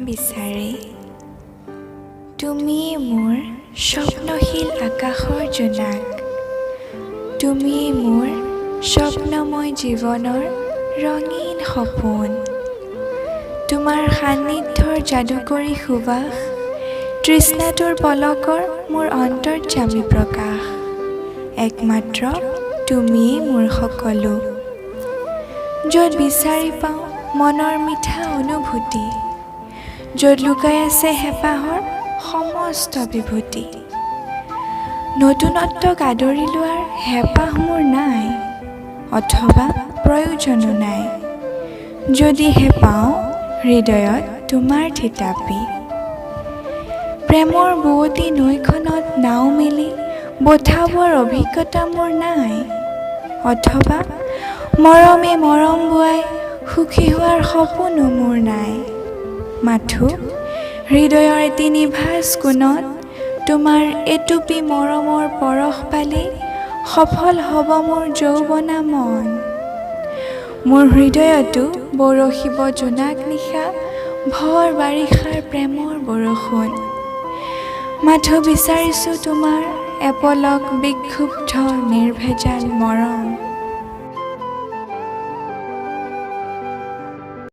বিচাৰে তুমি মোৰ স্বপ্নশীল আকাশৰ জোনাক তুমি মোৰ স্বপ্নময় জীৱনৰ ৰঙীন সপোন তোমাৰ সান্নিধ্যৰ যাদুকৰী সুবাস তৃষ্ণাটোৰ পলকৰ মোৰ অন্তৰ্যামী প্ৰকাশ একমাত্ৰ তুমিয়ে মোৰ সকলো য'ত বিচাৰি পাওঁ মনৰ মিঠা অনুভূতি য'ত লুকাই আছে হেঁপাহৰ সমস্ত বিভূতি নতুনত্বক আদৰি লোৱাৰ হেঁপাহ মোৰ নাই অথবা প্ৰয়োজনো নাই যদিহে পাওঁ হৃদয়ত তোমাৰ থিতাপি প্ৰেমৰ বুৱতী নৈখনত নাও মেলি বঠাবোৱাৰ অভিজ্ঞতা মোৰ নাই অথবা মৰমে মৰম বোৱাই সুখী হোৱাৰ সপোনো মোৰ নাই মাথো হৃদয়ৰ এটি নিভাঁজ কোণত তোমাৰ এটুপি মৰমৰ পৰশ পালে সফল হ'ব মোৰ যৌৱনা মন মোৰ হৃদয়তো বৰষিব জোনাক নিশা ভৰ বাৰিষাৰ প্ৰেমৰ বৰষুণ মাথো বিচাৰিছোঁ তোমাৰ এপলক বিক্ষুব্ধ নিৰ্ভেজাল মৰম